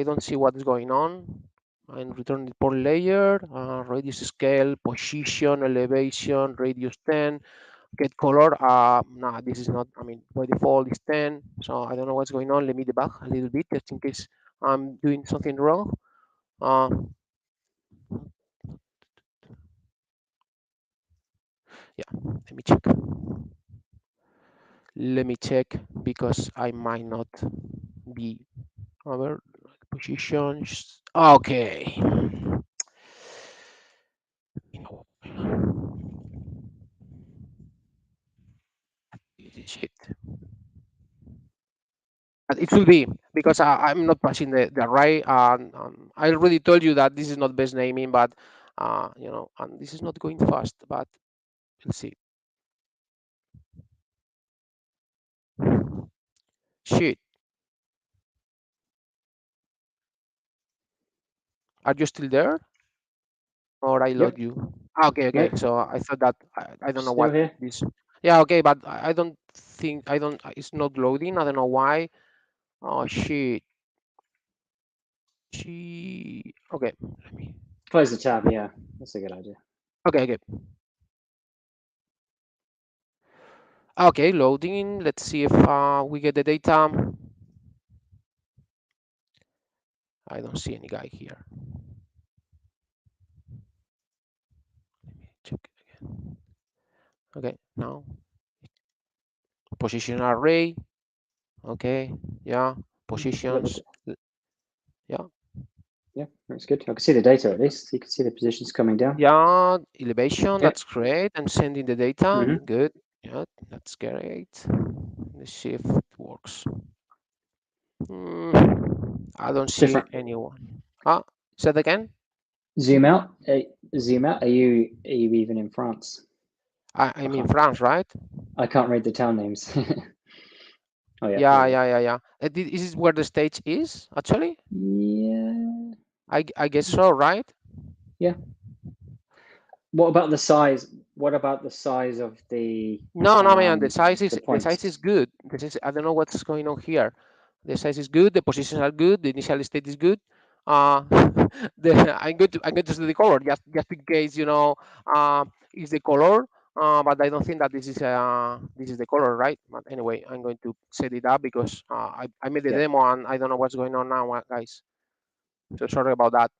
don't see what's going on. And return report layer, radius scale, position, elevation, radius 10, get color. Nah, this is not, I mean, by default is 10. So I don't know what's going on. Let me debug a little bit just in case I'm doing something wrong. Uh, yeah, let me check. Let me check because I might not be over positions. Okay. Shit. It should be because I'm not passing the array. I already told you that this is not best naming, but you know, and this is not going fast. But let's see. Shit, are you still there, or I load Yep. you? Okay, okay. Nope. So I thought that I don't know Still what here. this. Yeah, okay, but I don't think I don't. It's not loading. I don't know why. Oh shit. She. Okay. Let me. Close the tab. Yeah, that's a good idea. Okay, okay. Okay, loading. Let's see if we get the data. I don't see any guy here. Let me check again. Okay, now position array. Okay, yeah, Look, positions. Yeah, yeah, that's good. I can see the data at least. You can see the positions coming down. yeah, elevation. Yep. That's great. I'm sending the data. Mm-hmm. Good. Yeah, that's great. Let's see if it works. I don't see Different. anyone. Ah, say that again. Zoom out. Zoom out. Are you even in France? I I'm in can't. France, right? I can't read the town names. Oh yeah, there Yeah, you go. yeah, yeah, yeah. This is where the stage is actually. Yeah. I guess so, right? Yeah. What about the size? What about the size of the No, no, man. um the The points? size is good. I don't know what's going on here. The size is good. The positions are good. The initial state is good. Uh, I'm going to see the color just in case you know is the color. But I don't think that this is the color, right? But anyway, I'm going to set it up because I made the Yep. demo and I don't know what's going on now, guys. So sorry about that.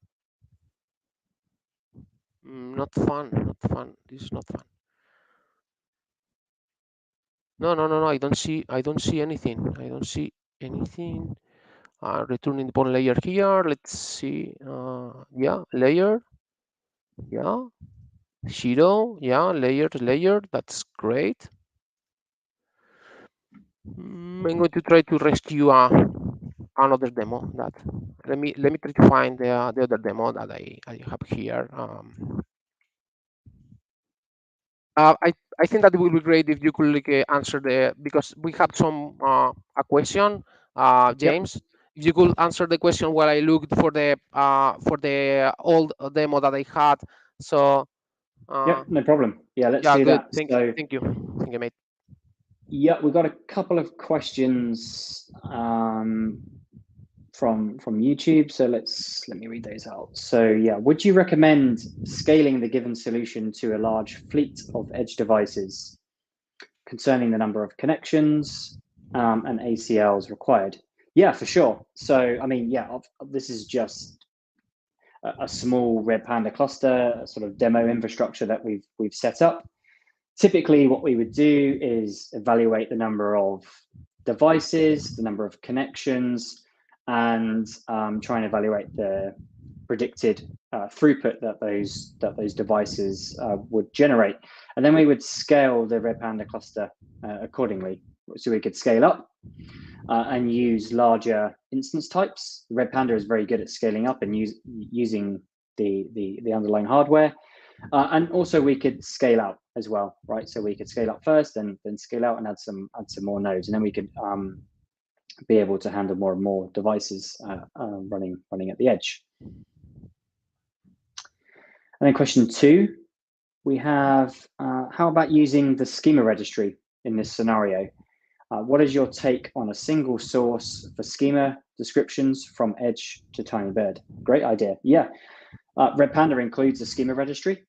Not fun. Not fun. This is not fun. No, no, no, no. I don't see anything. I don't see anything. Returning the point layer here. Let's see. Yeah, layer. Yeah, zero. Yeah, layer. That's great. I'm going to try to rescue another demo. That let me try to find the other demo that I have here. I think that it would be great if you could like, answer the because we have some a question, Yep. James. If you could answer the question while I looked for the old demo that I had. So Yeah, no problem. Yeah, let's Yeah, do good. that. Thank So you. Thank you, mate. yeah, we've got a couple of questions from YouTube. So let me read those out. So yeah, would you recommend scaling the given solution to a large fleet of edge devices concerning the number of connections and ACLs required? Yeah, for sure. So I mean, yeah, this is just a small Redpanda cluster, a sort of demo infrastructure that we've set up. Typically, what we would do is evaluate the number of devices, the number of connections, and try and evaluate the predicted throughput that those devices would generate. And then we would scale the Redpanda cluster accordingly. So we could scale up and use larger instance types. Redpanda is very good at scaling up and using the underlying hardware. And also we could scale out as well, right? So we could scale up first and then scale out and add some more nodes, and then we could be able to handle more and more devices running at the edge. And then question 2, we have how about using the schema registry in this scenario? What is your take on a single source for schema descriptions from edge to Tinybird? Great idea. Yeah, Redpanda includes a schema registry.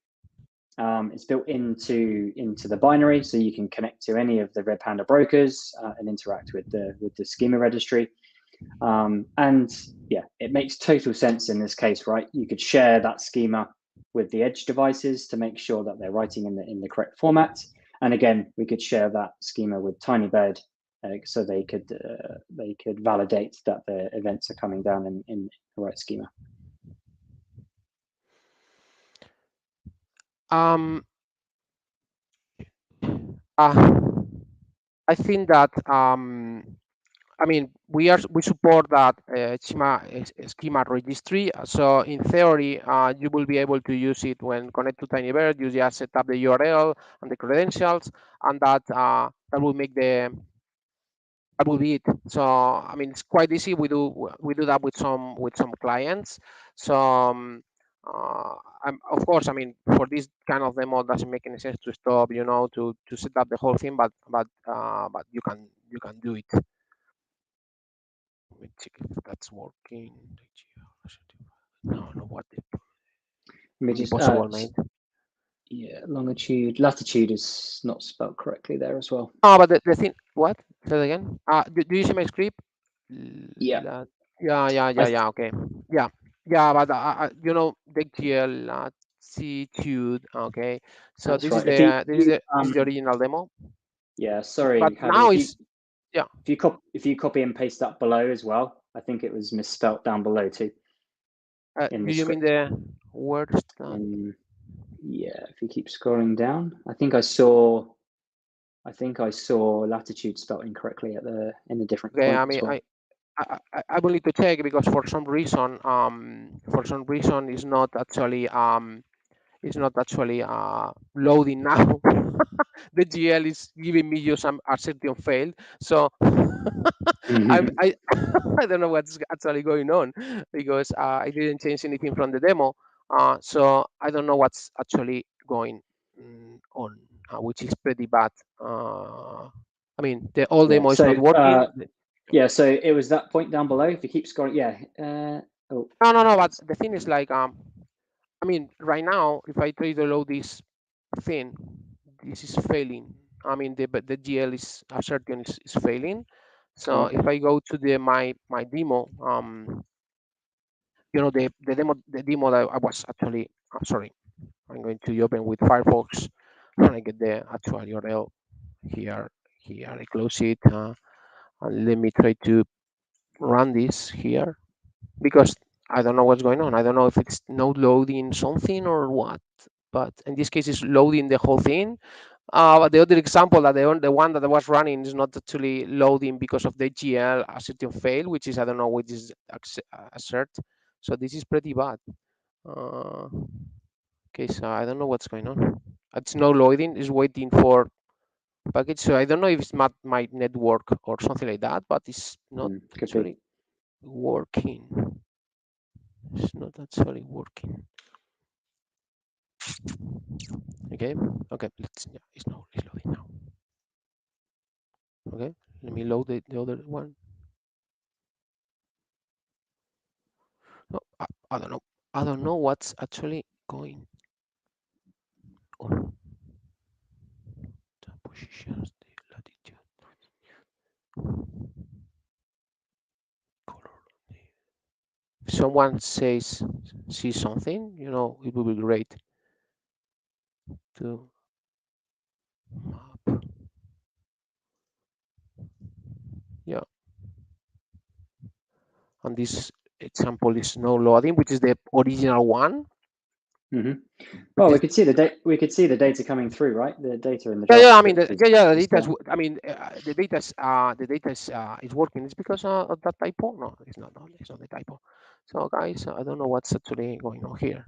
It's built into the binary, so you can connect to any of the Redpanda brokers and interact with the schema registry. And yeah, it makes total sense in this case, right? You could share that schema with the edge devices to make sure that they're writing in the correct format. And again, we could share that schema with Tinybird, so they could validate that the events are coming down in the right schema. I think that I mean, we support that schema registry. So in theory, you will be able to use it when connect to Tinybird. You just set up the URL and the credentials, and that will make that will be it. So I mean, it's quite easy. We do that with some clients. So of course, I mean, for this kind of demo, it doesn't make any sense to stop, to set up the whole thing, but you can do it. Let me check if that's working. No, what impossible, mate. Yeah, longitude, latitude is not spelled correctly there as well. Oh, but the thing, what? Say it again. Do you see my script? Yeah. Yeah. Okay. Yeah. But Deck.GL latitude. Okay. So That's right. If this is the original demo. yeah, sorry, But Javi. now it's yeah. If you copy and paste that below as well, I think it was misspelt down below too. In Do the you mean script. the words that? Yeah, if you keep scrolling down, I think I saw latitude spelled incorrectly in a different Okay. point I as mean, well. I will need to check because for some reason it's not actually loading now. The GL is giving me just some assertion failed. So I I don't know what's actually going on because I didn't change anything from the demo. So I don't know what's actually going on, which is pretty bad. I mean, the old Yeah. demo is not So working. yeah, so it was that point down below. If you keep scrolling, yeah. No. But the thing is like I mean, right now, if I try to load this thing, this is failing. I mean, the GL is assertion is failing. So Okay. if I go to my demo, the demo that I was actually, sorry, I'm going to open with Firefox and I get the actual URL here. Here I close it and let me try to run this here because I don't know what's going on. I don't know if it's not loading something or what. But in this case, it's loading the whole thing. But the other example that the one that I was running is not actually loading because of the GL assertion fail, which is I don't know which is assert. So this is pretty bad. Okay, so I don't know what's going on. It's no loading. It's waiting for package. So I don't know if it's not my network or something like that, but it's not Could be. actually working. It's not actually working. Okay, okay, let's, yeah, it's loading now. Okay, let me load the other one. No, I don't know. I don't know what's actually going on. The positions, the latitude, color. If someone says see something, it would be great to map. Yeah, and this example is no loading, which is the original one. Mm-hmm. Which Well, we is could see the data. We could see the data coming through, right? The data in the yeah, I mean, JavaScript the is data there. the data is working. It's because of that typo. No, it's not. No, it's not the typo. So, guys, I don't know what's actually going on here.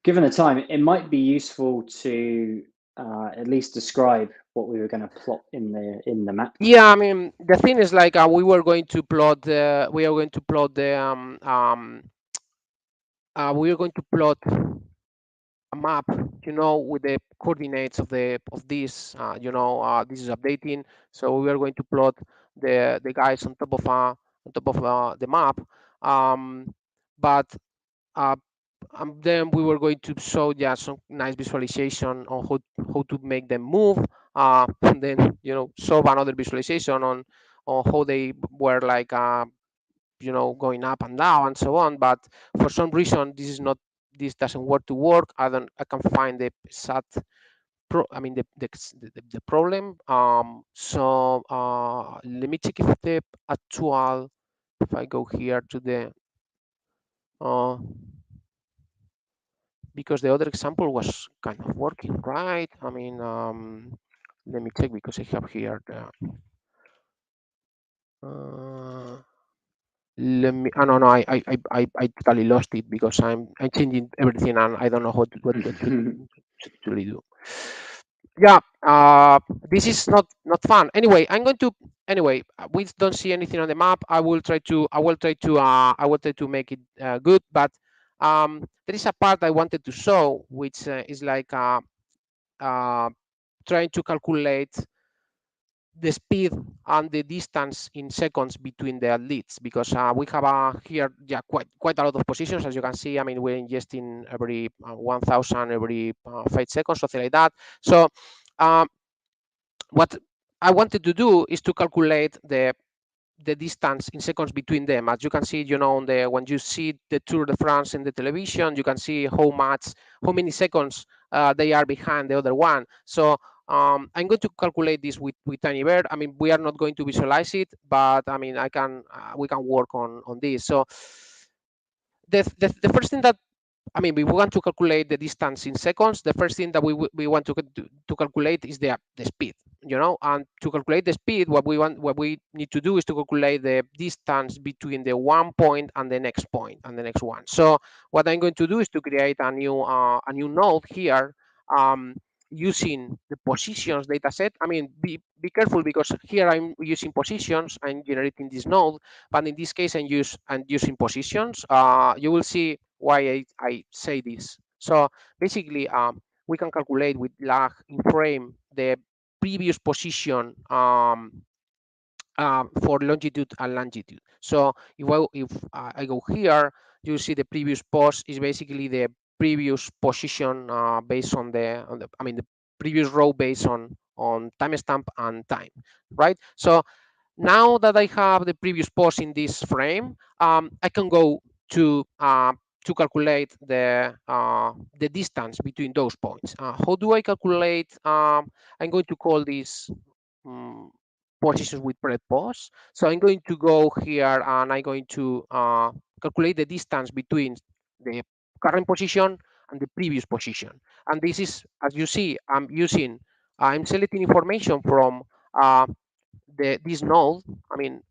Given the time, it might be useful to at least describe what we were going to plot in the map. Yeah, I mean, the thing is like we are going to plot the we are going to plot a map, with the coordinates of this. This is updating, so we are going to plot the guys on top of the map. But uh, then we were going to show just some nice visualization on how to make them move. And then show another visualization on how they were like going up and down and so on. But for some reason this doesn't work. I can find the sat I mean the problem. So let me check if the actual, if I go here to the uh, because the other example was kind of working, right? I mean, let me check because I have here the uh, let me. Oh, no, I totally lost it because I'm changing everything and I don't know what to actually do. Yeah, this is not fun. Anyway, we don't see anything on the map. I will try to make it good, but there is a part I wanted to show, which is like uh, trying to calculate the speed and the distance in seconds between the leads, because we have here, yeah, quite a lot of positions, as you can see. I mean, we're ingesting every 1000 every 5 seconds, something like that. So um, what I wanted to do is to calculate the distance in seconds between them. As you can see, on the when you see the Tour de France in the television, you can see how many seconds they are behind the other one. So I'm going to calculate this with Tinybird. I mean, we are not going to visualize it, but I mean, we can work on this. So the first thing that, I mean, we want to calculate the distance in seconds. The first thing that we want to calculate is the speed, and to calculate the speed, what we need to do is to calculate the distance between the one point and the next point and the next one. So what I'm going to do is to create a new node here, um, using the positions data set. I mean, be careful because here I'm using positions, I'm generating this node, but in this case I'm using positions. You will see why I say this. So basically, we can calculate with lag in frame the previous position for longitude and longitude. So if I go here, you see the previous post is basically the previous position based on the I mean the previous row based on timestamp and time, right? So now that I have the previous post in this frame, I can go to calculate the distance between those points. How do I calculate? I'm going to call this um, positions with pre-post. So I'm going to go here and I'm going to calculate the distance between the current position and the previous position. And this is, as you see, I'm selecting information from uh, this node. I mean,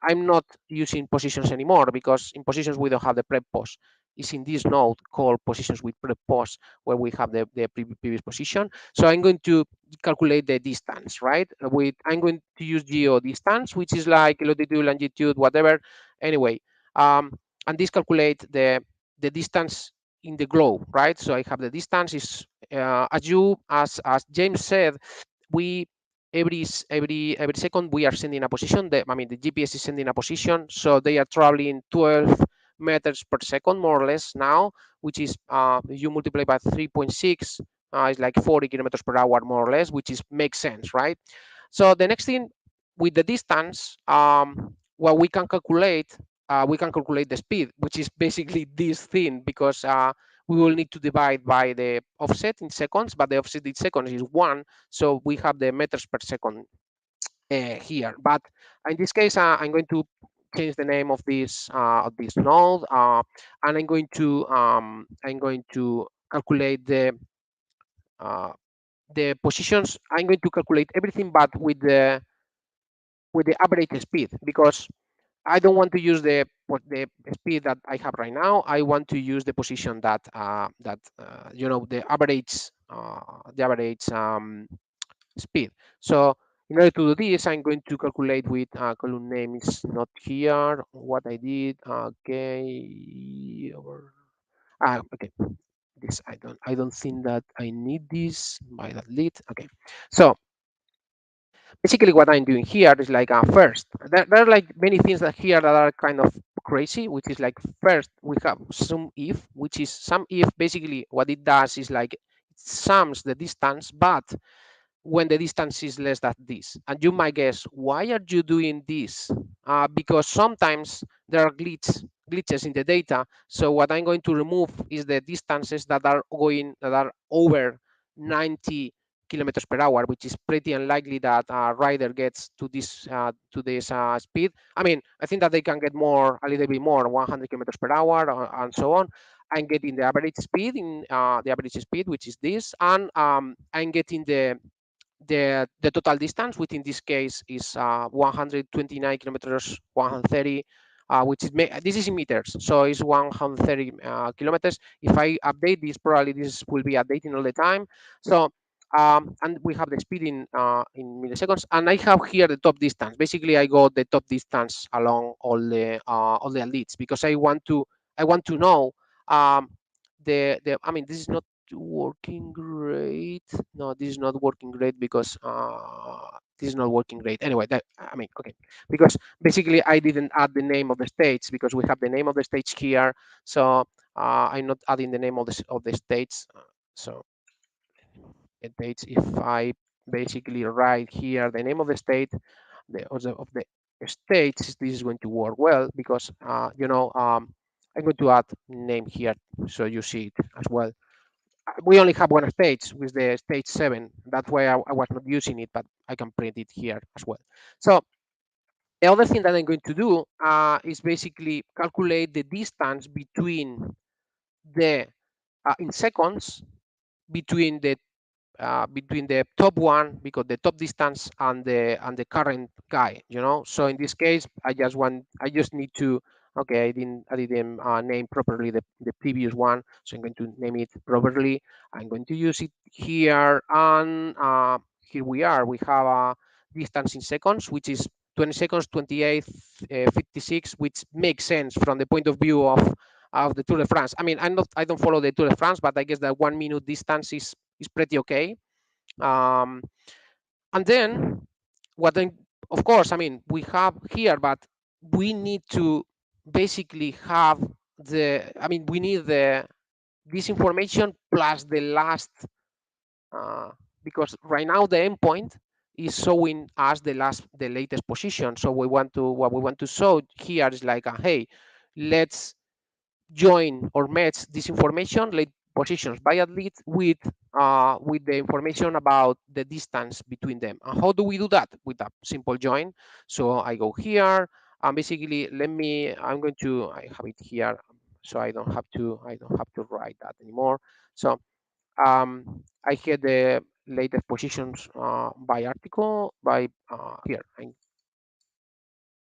I'm not using positions anymore because in positions we don't have the prep post. It's in this node called positions with prep post where we have the previous position. So I'm going to calculate the distance, right? I'm going to use geo distance, which is like longitude, longitude, whatever. Anyway, and this calculate the distance in the globe, right? So I have the distance is as James said, we every second we are sending a position. I mean the GPS is sending a position, so they are traveling 12 meters per second more or less now, which is you multiply by 3.6, it's like 40 kilometers per hour more or less, which is makes sense, right? So the next thing with the distance, what we can calculate the speed, which is basically this thing, because we will need to divide by the offset in seconds, but the offset in seconds is 1, so we have the meters per second here. But in this case, I'm going to change the name of this node, and I'm going to calculate uh, the positions. I'm going to calculate everything, but with the average speed, because I don't want to use the speed that I have right now. I want to use the position that you know, the average speed. So in order to do this, I'm going to calculate with column name is not here. What I did, okay, okay. This I don't think that I need this by that lead. Okay, so basically what I'm doing here is like first, there are like many things that here that are kind of crazy, which is like first we have sum if, which is sum if. Basically what it does is like it sums the distance, but when the distance is less than this. And you might guess, why are you doing this? Because sometimes there are glitches in the data. So what I'm going to remove is the distances that are over 90 kilometers per hour, which is pretty unlikely that a rider gets to this speed. I mean, I think that they can get more, a little bit more, 100 kilometers per hour, and so on. I'm getting the average speed which is this, and I'm getting the total distance, which in this case is 129 kilometers, 130, which is this is in meters, so it's 130 kilometers. If I update this, probably this will be updating all the time. So and we have the speed in milliseconds, and I have here the top distance. Basically, I got the top distance along all the leads, because I want to know the I mean, this is not working great. No, this is not working great because this is not working great. Anyway, I mean, okay, because basically I didn't add the name of the states, because we have the name of the states here. So I'm not adding the name of the states. So it dates, if I basically write here the name of the state, of the states, this is going to work well, because you know, I'm going to add name here so you see it as well. We only have one stage with the stage 7. That's why I was not using it, but I can print it here as well. So the other thing that I'm going to do is basically calculate the distance between the in seconds between the top one, because the top distance and the current guy, you know. So in this case, I just need to, okay, I didn't name properly the previous one, so I'm going to name it properly. I'm going to use it here, and here we are. We have a distance in seconds, which is 20 seconds, 28, 56, which makes sense from the point of view of the Tour de France. I mean, I don't follow the Tour de France, but I guess that 1 minute distance is pretty okay. Um, and then what then, of course, I mean, we have here, but we need to basically have I mean, we need this information plus the last, uh, because right now the endpoint is showing us the latest position. So what we want to show here is like, hey, let's join or match this information, like positions by athlete, with the information about the distance between them. And how do we do that? With a simple join. So I go here, and basically I'm going to, I have it here, so I don't have to write that anymore. So I get the latest positions by article by here.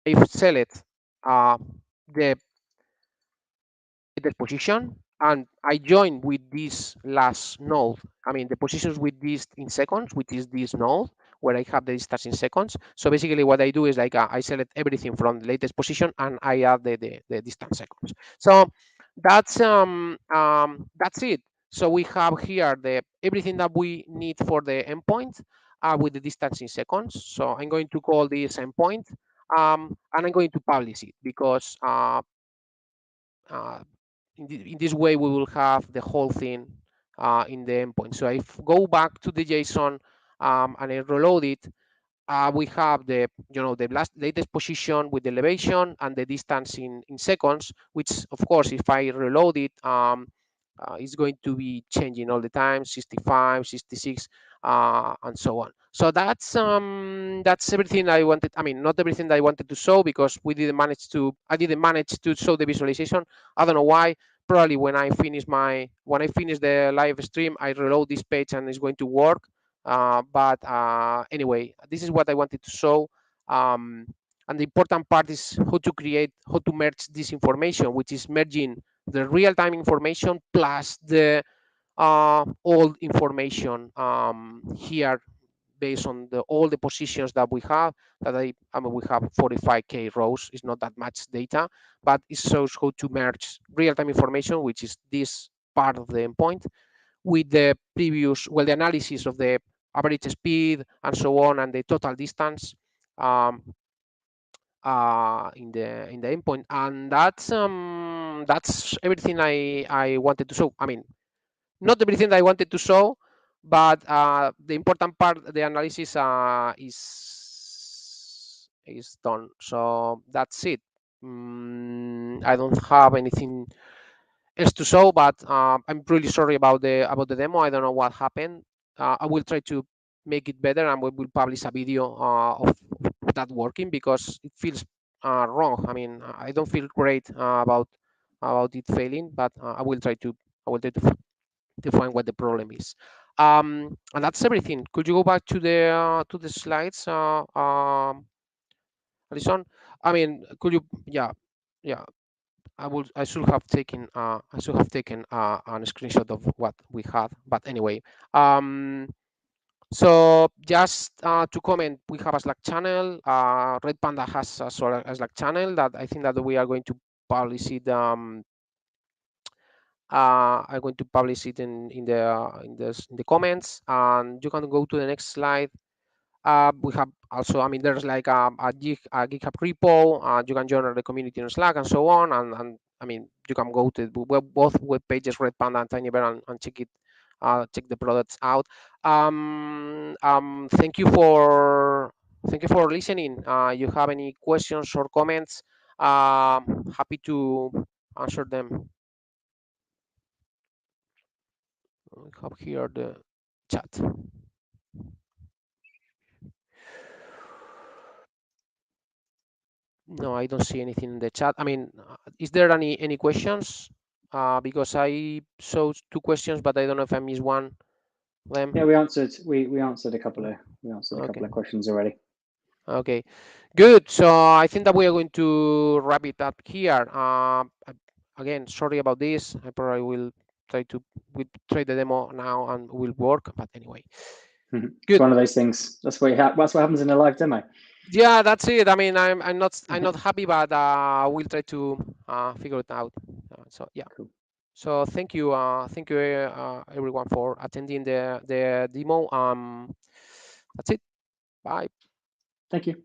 I select the the position, and I join with this last node. I mean, the positions with this in seconds, which is this node where I have the distance in seconds. So basically what I do is like I select everything from the latest position, and I add the distance seconds. So that's it. So we have here the everything that we need for the endpoint with the distance in seconds. So I'm going to call this endpoint, and I'm going to publish it because uh, in this way we will have the whole thing in the endpoint. So if go back to the JSON and I reload it, we have the the latest position with the elevation and the distance in seconds, which of course if I reload it, it's going to be changing all the time, 65, 66, and so on. So that's everything I wanted. I mean, not everything that I wanted to show because I didn't manage to show the visualization. I don't know why. Probably when I finish the live stream, I reload this page and it's going to work. But anyway, this is what I wanted to show. Um, and the important part is how to merge this information, which is merging the real-time information plus the old information here based on all the positions that we have. I mean, we have 45K rows. It's not that much data, but it shows how to merge real-time information, which is this part of the endpoint, with the the analysis of the average speed and so on, and the total distance um, in the endpoint, and that's everything I wanted to show. I mean, not everything that I wanted to show, but the important part, the analysis, is done. So that's it. I don't have anything else to show, but I'm really sorry about the demo. I don't know what happened. I will try to make it better, and we will publish a video of that working because it feels wrong. I mean, I don't feel great about it failing, but I will try to find what the problem is. And that's everything. Could you go back to the slides, Alison? I mean, could you? Yeah, yeah. I should have taken a screenshot of what we had. But anyway, um, so just to comment, we have a Slack channel. Redpanda has a Slack channel that I think that we are going to publish it. I'm going to publish it in the comments, and you can go to the next slide. We have also, I mean, there's like a GitHub repo. You can join the community in Slack and so on. And I mean, you can go to both web pages, Redpanda and Tinybird, and check it, check the products out. Thank you for listening. You have any questions or comments? Happy to answer them. We have here the chat. No, I don't see anything in the chat. I mean, is there any questions? Because I saw two questions, but I don't know if I missed one of them. Yeah, we answered a couple Okay. of questions already. Okay, good. So I think that we are going to wrap it up here. Again, sorry about this. I probably will try the demo now and will work. But anyway, It's good. one of those things. That's what happens in a live demo. Yeah, that's it. I mean, I'm not happy, but we'll try to figure it out. So yeah. Cool. So thank you everyone for attending the demo. That's it. Bye. Thank you.